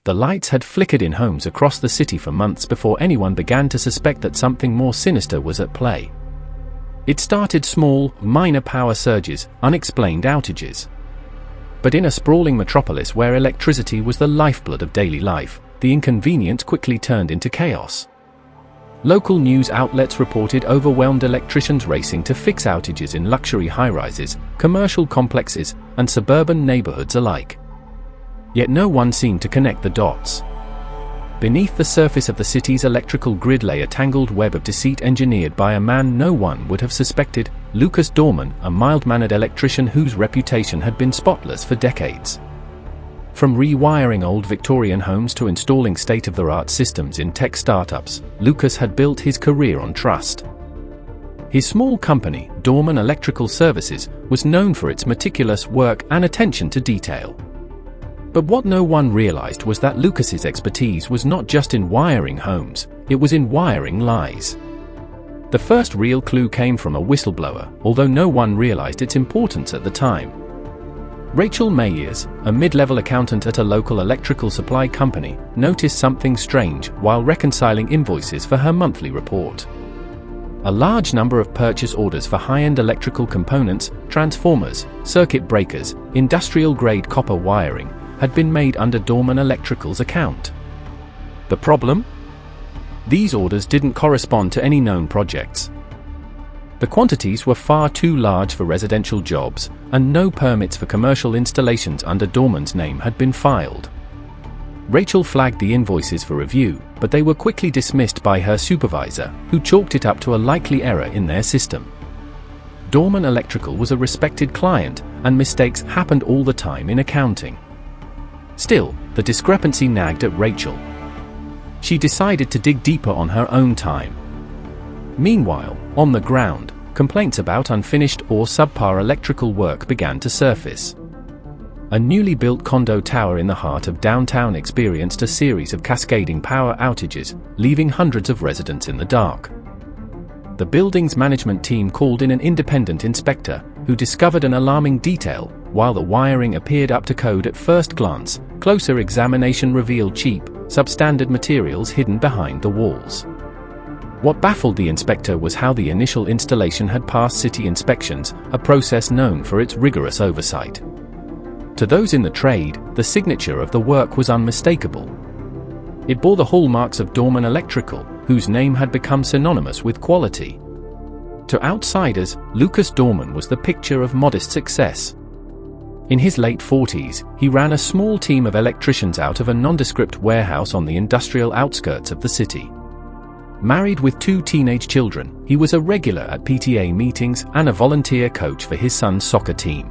The lights had flickered in homes across the city for months before anyone began to suspect that something more sinister was at play. It started small, minor power surges, unexplained outages. But in a sprawling metropolis where electricity was the lifeblood of daily life, the inconvenience quickly turned into chaos. Local news outlets reported overwhelmed electricians racing to fix outages in luxury high-rises, commercial complexes, and suburban neighborhoods alike. Yet no one seemed to connect the dots. Beneath the surface of the city's electrical grid lay a tangled web of deceit engineered by a man no one would have suspected, Lucas Dorman, a mild-mannered electrician whose reputation had been spotless for decades. From rewiring old Victorian homes to installing state-of-the-art systems in tech startups, Lucas had built his career on trust. His small company, Dorman Electrical Services, was known for its meticulous work and attention to detail. But what no one realized was that Lucas's expertise was not just in wiring homes, it was in wiring lies. The first real clue came from a whistleblower, although no one realized its importance at the time. Rachel Mayers, a mid-level accountant at a local electrical supply company, noticed something strange while reconciling invoices for her monthly report. A large number of purchase orders for high-end electrical components, transformers, circuit breakers, industrial-grade copper wiring, had been made under Dorman Electrical's account. The problem? These orders didn't correspond to any known projects. The quantities were far too large for residential jobs, and no permits for commercial installations under Dorman's name had been filed. Rachel flagged the invoices for review, but they were quickly dismissed by her supervisor, who chalked it up to a likely error in their system. Dorman Electrical was a respected client, and mistakes happened all the time in accounting. Still, the discrepancy nagged at Rachel. She decided to dig deeper on her own time. Meanwhile, on the ground, complaints about unfinished or subpar electrical work began to surface. A newly built condo tower in the heart of downtown experienced a series of cascading power outages, leaving hundreds of residents in the dark. The building's management team called in an independent inspector, who discovered an alarming detail. While the wiring appeared up to code at first glance, closer examination revealed cheap, substandard materials hidden behind the walls. What baffled the inspector was how the initial installation had passed city inspections, a process known for its rigorous oversight. To those in the trade, the signature of the work was unmistakable. It bore the hallmarks of Dorman Electrical, whose name had become synonymous with quality. To outsiders, Lucas Dorman was the picture of modest success. In his late 40s, he ran a small team of electricians out of a nondescript warehouse on the industrial outskirts of the city. Married with 2 teenage children, he was a regular at PTA meetings and a volunteer coach for his son's soccer team.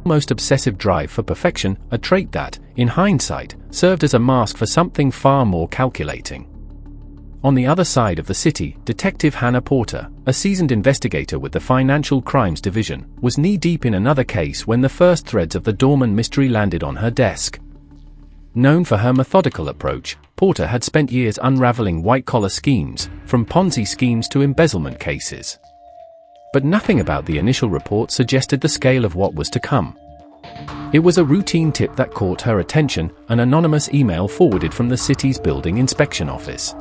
Almost obsessive drive for perfection, a trait that, in hindsight, served as a mask for something far more calculating. On the other side of the city, Detective Hannah Porter, a seasoned investigator with the Financial Crimes Division, was knee-deep in another case when the first threads of the Dorman mystery landed on her desk. Known for her methodical approach, Porter had spent years unraveling white-collar schemes, from Ponzi schemes to embezzlement cases. But nothing about the initial report suggested the scale of what was to come. It was a routine tip that caught her attention, an anonymous email forwarded from the city's building inspection office.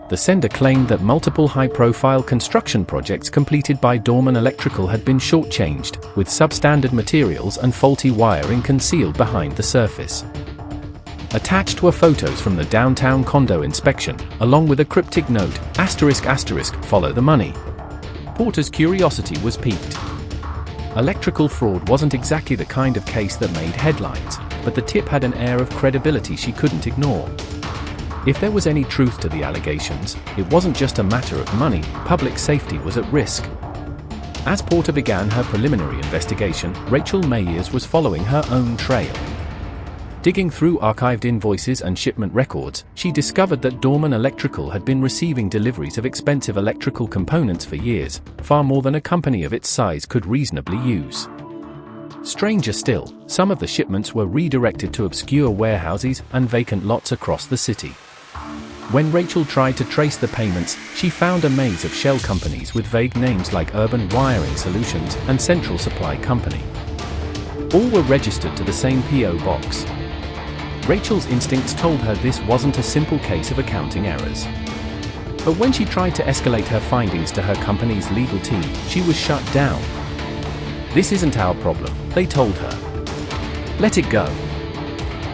The sender claimed that multiple high-profile construction projects completed by Dorman Electrical had been shortchanged, with substandard materials and faulty wiring concealed behind the surface. Attached were photos from the downtown condo inspection, along with a cryptic note, ***, follow the money. Porter's curiosity was piqued. Electrical fraud wasn't exactly the kind of case that made headlines, but the tip had an air of credibility she couldn't ignore. If there was any truth to the allegations, it wasn't just a matter of money, public safety was at risk. As Porter began her preliminary investigation, Rachel Mayers was following her own trail. Digging through archived invoices and shipment records, she discovered that Dorman Electrical had been receiving deliveries of expensive electrical components for years, far more than a company of its size could reasonably use. Stranger still, some of the shipments were redirected to obscure warehouses and vacant lots across the city. When Rachel tried to trace the payments, she found a maze of shell companies with vague names like Urban Wiring Solutions and Central Supply Company. All were registered to the same P.O. box. Rachel's instincts told her this wasn't a simple case of accounting errors. But when she tried to escalate her findings to her company's legal team, she was shut down. "This isn't our problem," they told her. "Let it go."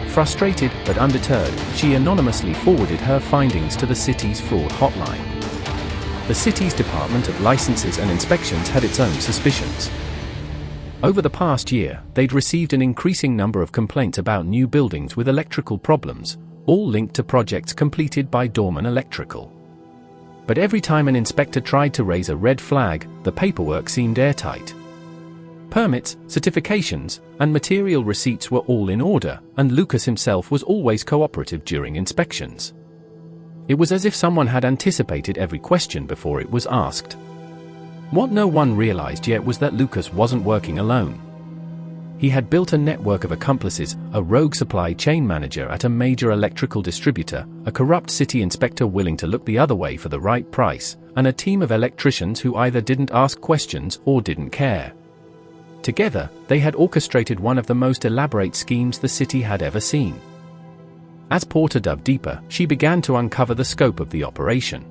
Frustrated but undeterred, she anonymously forwarded her findings to the city's fraud hotline. The city's Department of Licenses and Inspections had its own suspicions. Over the past year, they'd received an increasing number of complaints about new buildings with electrical problems, all linked to projects completed by Dorman Electrical. But every time an inspector tried to raise a red flag, the paperwork seemed airtight. Permits, certifications, and material receipts were all in order, and Lucas himself was always cooperative during inspections. It was as if someone had anticipated every question before it was asked. What no one realized yet was that Lucas wasn't working alone. He had built a network of accomplices, a rogue supply chain manager at a major electrical distributor, a corrupt city inspector willing to look the other way for the right price, and a team of electricians who either didn't ask questions or didn't care. Together, they had orchestrated one of the most elaborate schemes the city had ever seen. As Porter dug deeper, she began to uncover the scope of the operation.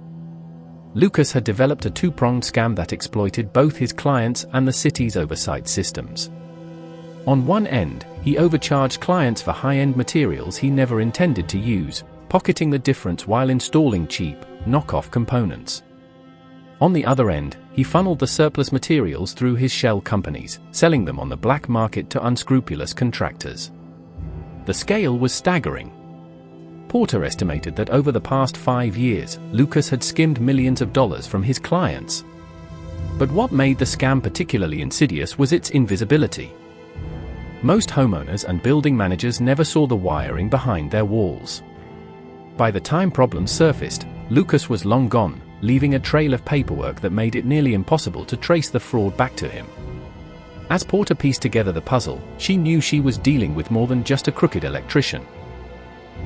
Lucas had developed a two-pronged scam that exploited both his clients and the city's oversight systems. On one end, he overcharged clients for high-end materials he never intended to use, pocketing the difference while installing cheap, knockoff components. On the other end, he funneled the surplus materials through his shell companies, selling them on the black market to unscrupulous contractors. The scale was staggering. Porter estimated that over the past 5 years, Lucas had skimmed millions of dollars from his clients. But what made the scam particularly insidious was its invisibility. Most homeowners and building managers never saw the wiring behind their walls. By the time problems surfaced, Lucas was long gone, leaving a trail of paperwork that made it nearly impossible to trace the fraud back to him. As Porter pieced together the puzzle, she knew she was dealing with more than just a crooked electrician.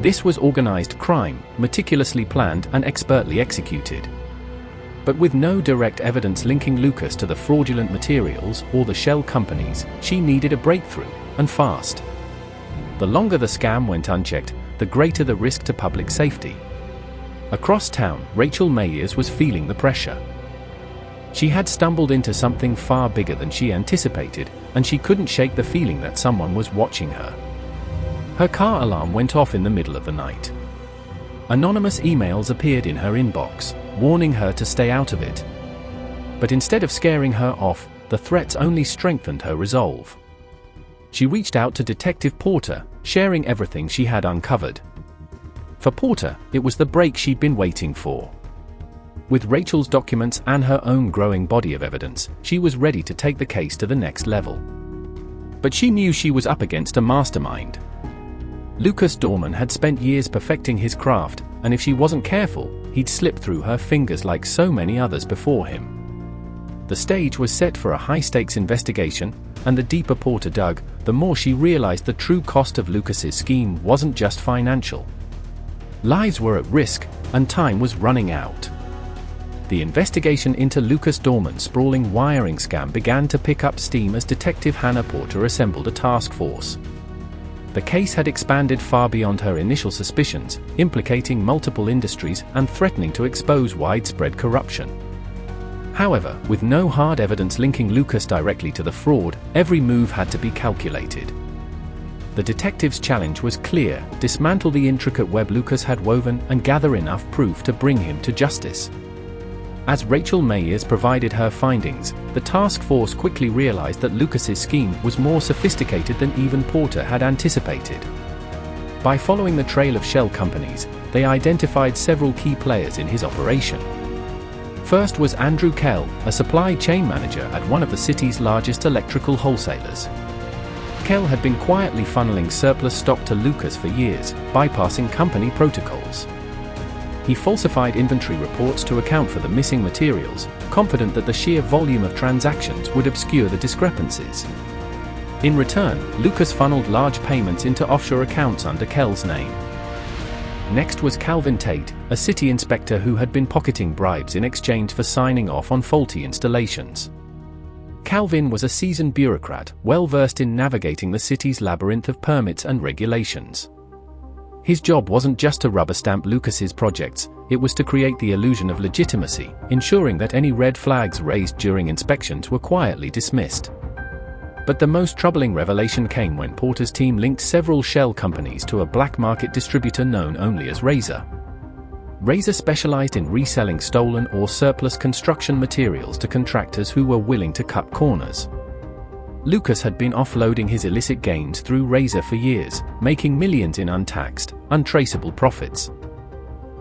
This was organized crime, meticulously planned and expertly executed. But with no direct evidence linking Lucas to the fraudulent materials or the shell companies, she needed a breakthrough, and fast. The longer the scam went unchecked, the greater the risk to public safety. Across town, Rachel Mayers was feeling the pressure. She had stumbled into something far bigger than she anticipated, and she couldn't shake the feeling that someone was watching her. Her car alarm went off in the middle of the night. Anonymous emails appeared in her inbox, warning her to stay out of it. But instead of scaring her off, the threats only strengthened her resolve. She reached out to Detective Porter, sharing everything she had uncovered. For Porter, it was the break she'd been waiting for. With Rachel's documents and her own growing body of evidence, she was ready to take the case to the next level. But she knew she was up against a mastermind. Lucas Dorman had spent years perfecting his craft, and if she wasn't careful, he'd slip through her fingers like so many others before him. The stage was set for a high-stakes investigation, and the deeper Porter dug, the more she realized the true cost of Lucas's scheme wasn't just financial. Lives were at risk, and time was running out. The investigation into Lucas Dorman's sprawling wiring scam began to pick up steam as Detective Hannah Porter assembled a task force. The case had expanded far beyond her initial suspicions, implicating multiple industries and threatening to expose widespread corruption. However, with no hard evidence linking Lucas directly to the fraud, every move had to be calculated. The detective's challenge was clear: dismantle the intricate web Lucas had woven and gather enough proof to bring him to justice. As Rachel Mayers provided her findings, the task force quickly realized that Lucas's scheme was more sophisticated than even Porter had anticipated. By following the trail of shell companies, they identified several key players in his operation. First was Andrew Kell, a supply chain manager at one of the city's largest electrical wholesalers. Kell had been quietly funneling surplus stock to Lucas for years, bypassing company protocols. He falsified inventory reports to account for the missing materials, confident that the sheer volume of transactions would obscure the discrepancies. In return, Lucas funneled large payments into offshore accounts under Kell's name. Next was Calvin Tate, a city inspector who had been pocketing bribes in exchange for signing off on faulty installations. Calvin was a seasoned bureaucrat, well versed in navigating the city's labyrinth of permits and regulations. His job wasn't just to rubber stamp Lucas's projects, it was to create the illusion of legitimacy, ensuring that any red flags raised during inspections were quietly dismissed. But the most troubling revelation came when Porter's team linked several shell companies to a black market distributor known only as Razor. Razor specialized in reselling stolen or surplus construction materials to contractors who were willing to cut corners. Lucas had been offloading his illicit gains through Razor for years, making millions in untaxed, untraceable profits.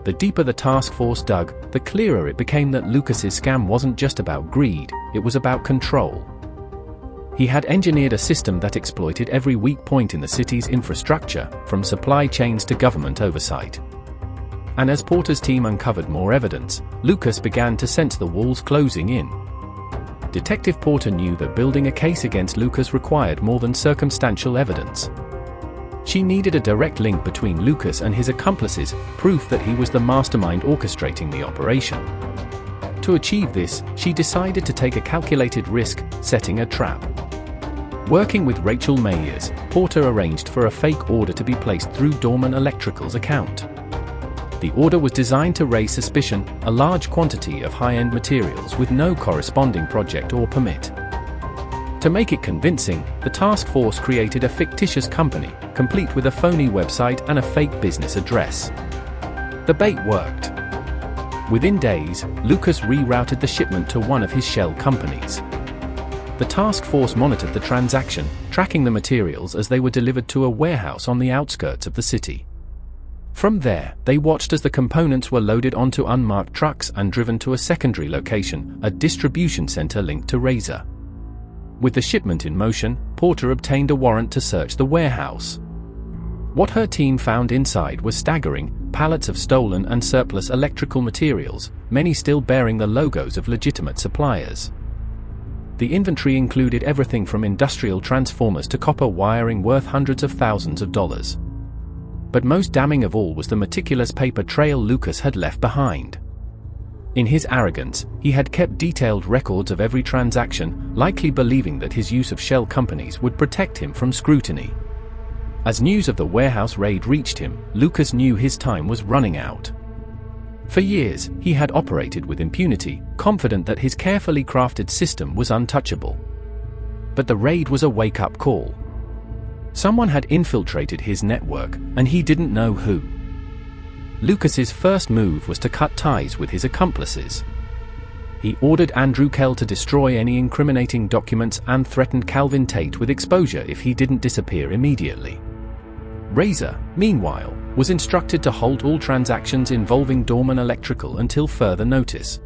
The deeper the task force dug, the clearer it became that Lucas's scam wasn't just about greed, it was about control. He had engineered a system that exploited every weak point in the city's infrastructure, from supply chains to government oversight. And as Porter's team uncovered more evidence, Lucas began to sense the walls closing in. Detective Porter knew that building a case against Lucas required more than circumstantial evidence. She needed a direct link between Lucas and his accomplices, proof that he was the mastermind orchestrating the operation. To achieve this, she decided to take a calculated risk, setting a trap. Working with Rachel Mayers, Porter arranged for a fake order to be placed through Dorman Electrical's account. The order was designed to raise suspicion, a large quantity of high-end materials with no corresponding project or permit. To make it convincing, the task force created a fictitious company, complete with a phony website and a fake business address. The bait worked. Within days, Lucas rerouted the shipment to one of his shell companies. The task force monitored the transaction, tracking the materials as they were delivered to a warehouse on the outskirts of the city. From there, they watched as the components were loaded onto unmarked trucks and driven to a secondary location, a distribution center linked to Razor. With the shipment in motion, Porter obtained a warrant to search the warehouse. What her team found inside was staggering: pallets of stolen and surplus electrical materials, many still bearing the logos of legitimate suppliers. The inventory included everything from industrial transformers to copper wiring worth hundreds of thousands of dollars. But most damning of all was the meticulous paper trail Lucas had left behind. In his arrogance, he had kept detailed records of every transaction, likely believing that his use of shell companies would protect him from scrutiny. As news of the warehouse raid reached him, Lucas knew his time was running out. For years, he had operated with impunity, confident that his carefully crafted system was untouchable. But the raid was a wake-up call. Someone had infiltrated his network, and he didn't know who. Lucas's first move was to cut ties with his accomplices. He ordered Andrew Kell to destroy any incriminating documents and threatened Calvin Tate with exposure if he didn't disappear immediately. Razor, meanwhile, was instructed to halt all transactions involving Dorman Electrical until further notice.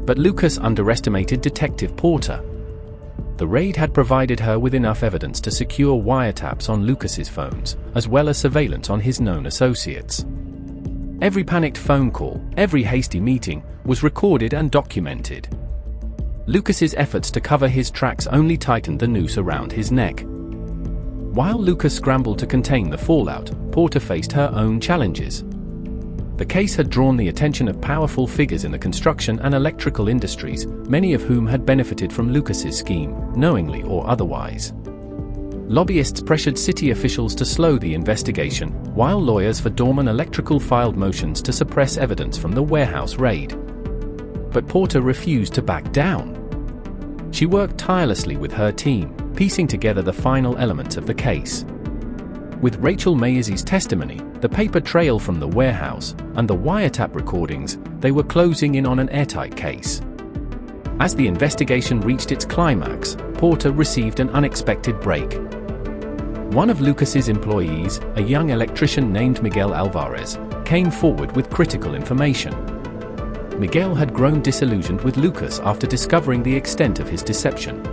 But Lucas underestimated Detective Porter. The raid had provided her with enough evidence to secure wiretaps on Lucas's phones, as well as surveillance on his known associates. Every panicked phone call, every hasty meeting, was recorded and documented. Lucas's efforts to cover his tracks only tightened the noose around his neck. While Lucas scrambled to contain the fallout, Porter faced her own challenges. The case had drawn the attention of powerful figures in the construction and electrical industries, many of whom had benefited from Lucas's scheme, knowingly or otherwise. Lobbyists pressured city officials to slow the investigation, while lawyers for Dorman Electrical filed motions to suppress evidence from the warehouse raid. But Porter refused to back down. She worked tirelessly with her team, piecing together the final elements of the case. With Rachel Mayers' testimony, the paper trail from the warehouse, and the wiretap recordings, they were closing in on an airtight case. As the investigation reached its climax, Porter received an unexpected break. One of Lucas's employees, a young electrician named Miguel Alvarez, came forward with critical information. Miguel had grown disillusioned with Lucas after discovering the extent of his deception.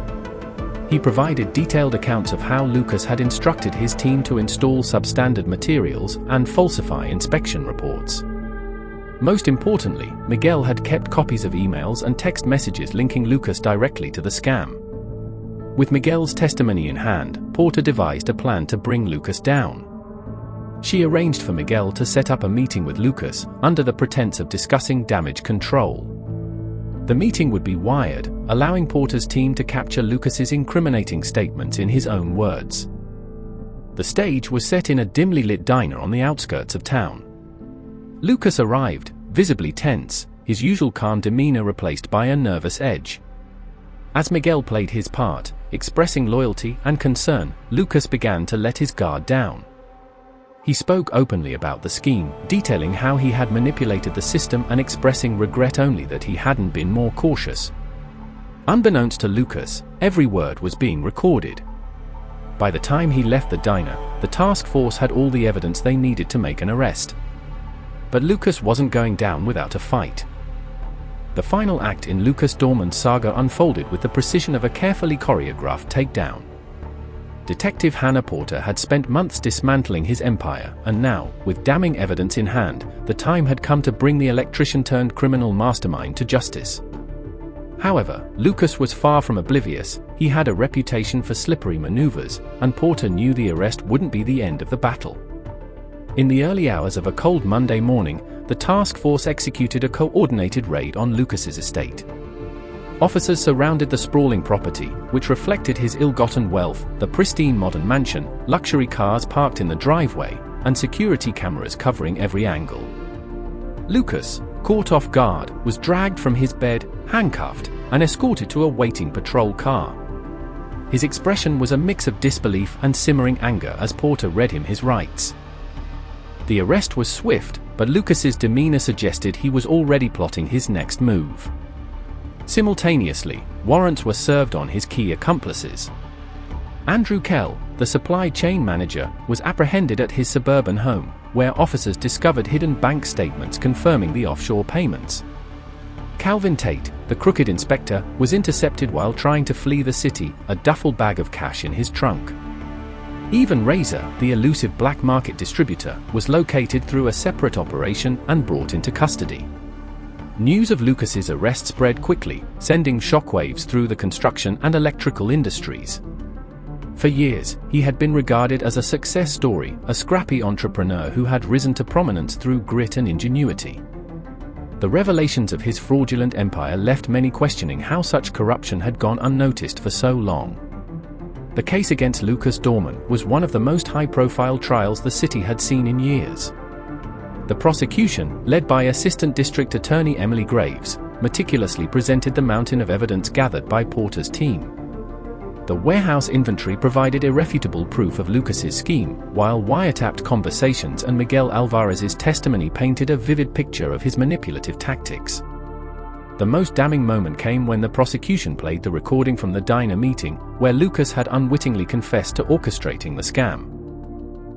He provided detailed accounts of how Lucas had instructed his team to install substandard materials and falsify inspection reports. Most importantly, Miguel had kept copies of emails and text messages linking Lucas directly to the scam. With Miguel's testimony in hand, Porter devised a plan to bring Lucas down. She arranged for Miguel to set up a meeting with Lucas, under the pretense of discussing damage control. The meeting would be wired, allowing Porter's team to capture Lucas's incriminating statements in his own words. The stage was set in a dimly lit diner on the outskirts of town. Lucas arrived, visibly tense, his usual calm demeanor replaced by a nervous edge. As Miguel played his part, expressing loyalty and concern, Lucas began to let his guard down. He spoke openly about the scheme, detailing how he had manipulated the system and expressing regret only that he hadn't been more cautious. Unbeknownst to Lucas, every word was being recorded. By the time he left the diner, the task force had all the evidence they needed to make an arrest. But Lucas wasn't going down without a fight. The final act in Lucas Dorman's saga unfolded with the precision of a carefully choreographed takedown. Detective Hannah Porter had spent months dismantling his empire, and now, with damning evidence in hand, the time had come to bring the electrician-turned-criminal mastermind to justice. However, Lucas was far from oblivious. He had a reputation for slippery maneuvers, and Porter knew the arrest wouldn't be the end of the battle. In the early hours of a cold Monday morning, the task force executed a coordinated raid on Lucas's estate. Officers surrounded the sprawling property, which reflected his ill-gotten wealth, the pristine modern mansion, luxury cars parked in the driveway, and security cameras covering every angle. Lucas, caught off guard, was dragged from his bed, handcuffed, and escorted to a waiting patrol car. His expression was a mix of disbelief and simmering anger as Porter read him his rights. The arrest was swift, but Lucas's demeanor suggested he was already plotting his next move. Simultaneously, warrants were served on his key accomplices. Andrew Kell, the supply chain manager, was apprehended at his suburban home, where officers discovered hidden bank statements confirming the offshore payments. Calvin Tate, the crooked inspector, was intercepted while trying to flee the city, a duffel bag of cash in his trunk. Even Razor, the elusive black market distributor, was located through a separate operation and brought into custody. News of Lucas's arrest spread quickly, sending shockwaves through the construction and electrical industries. For years, he had been regarded as a success story, a scrappy entrepreneur who had risen to prominence through grit and ingenuity. The revelations of his fraudulent empire left many questioning how such corruption had gone unnoticed for so long. The case against Lucas Dorman was one of the most high-profile trials the city had seen in years. The prosecution, led by Assistant District Attorney Emily Graves, meticulously presented the mountain of evidence gathered by Porter's team. The warehouse inventory provided irrefutable proof of Lucas's scheme, while wiretapped conversations and Miguel Alvarez's testimony painted a vivid picture of his manipulative tactics. The most damning moment came when the prosecution played the recording from the diner meeting, where Lucas had unwittingly confessed to orchestrating the scam.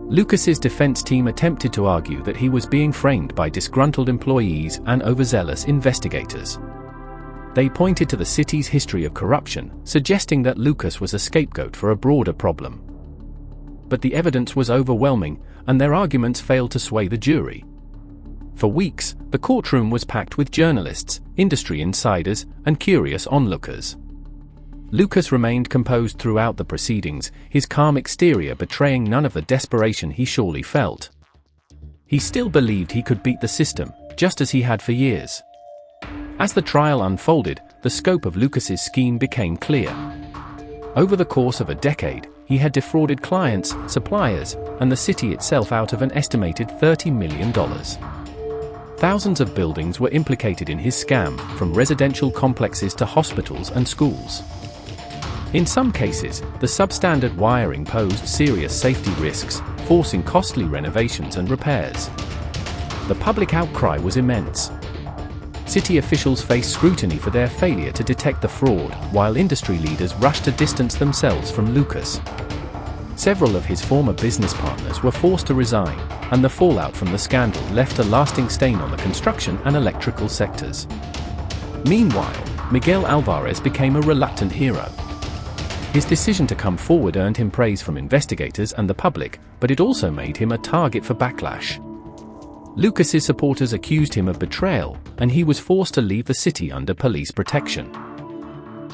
Lucas's defense team attempted to argue that he was being framed by disgruntled employees and overzealous investigators. They pointed to the city's history of corruption, suggesting that Lucas was a scapegoat for a broader problem. But the evidence was overwhelming, and their arguments failed to sway the jury. For weeks, the courtroom was packed with journalists, industry insiders, and curious onlookers. Lucas remained composed throughout the proceedings, his calm exterior betraying none of the desperation he surely felt. He still believed he could beat the system, just as he had for years. As the trial unfolded, the scope of Lucas's scheme became clear. Over the course of a decade, he had defrauded clients, suppliers, and the city itself out of an estimated $30 million. Thousands of buildings were implicated in his scam, from residential complexes to hospitals and schools. In some cases, the substandard wiring posed serious safety risks, forcing costly renovations and repairs. The public outcry was immense. City officials faced scrutiny for their failure to detect the fraud, while industry leaders rushed to distance themselves from Lucas. Several of his former business partners were forced to resign, and the fallout from the scandal left a lasting stain on the construction and electrical sectors. Meanwhile, Miguel Alvarez became a reluctant hero. His decision to come forward earned him praise from investigators and the public, but it also made him a target for backlash. Lucas's supporters accused him of betrayal, and he was forced to leave the city under police protection.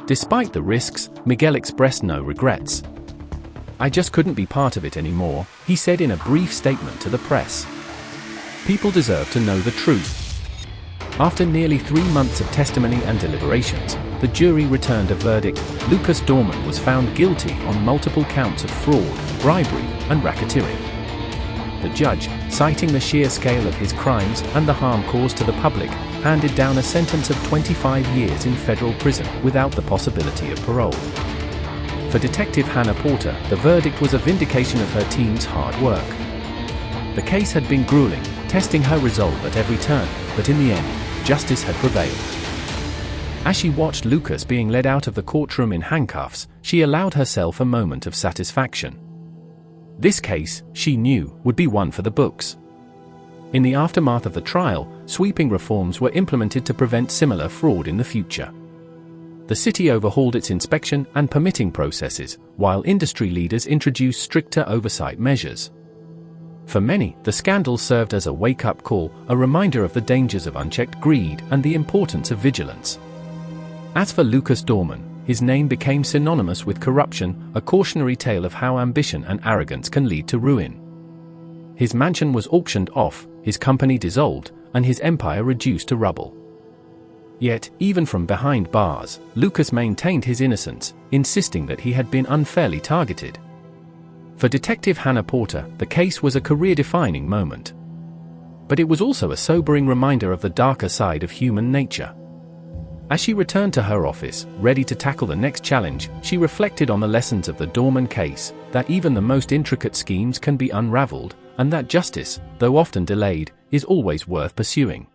Despite the risks, Miguel expressed no regrets. "I just couldn't be part of it anymore," he said in a brief statement to the press. "People deserve to know the truth." After nearly 3 months of testimony and deliberations, the jury returned a verdict. Lucas Dorman was found guilty on multiple counts of fraud, bribery, and racketeering. The judge, citing the sheer scale of his crimes and the harm caused to the public, handed down a sentence of 25 years in federal prison without the possibility of parole. For Detective Hannah Porter, the verdict was a vindication of her team's hard work. The case had been grueling, testing her resolve at every turn, but in the end, justice had prevailed. As she watched Lucas being led out of the courtroom in handcuffs, she allowed herself a moment of satisfaction. This case, she knew, would be one for the books. In the aftermath of the trial, sweeping reforms were implemented to prevent similar fraud in the future. The city overhauled its inspection and permitting processes, while industry leaders introduced stricter oversight measures. For many, the scandal served as a wake-up call, a reminder of the dangers of unchecked greed and the importance of vigilance. As for Lucas Dorman, his name became synonymous with corruption, a cautionary tale of how ambition and arrogance can lead to ruin. His mansion was auctioned off, his company dissolved, and his empire reduced to rubble. Yet, even from behind bars, Lucas maintained his innocence, insisting that he had been unfairly targeted. For Detective Hannah Porter, the case was a career-defining moment. But it was also a sobering reminder of the darker side of human nature. As she returned to her office, ready to tackle the next challenge, she reflected on the lessons of the Dorman case, that even the most intricate schemes can be unraveled, and that justice, though often delayed, is always worth pursuing.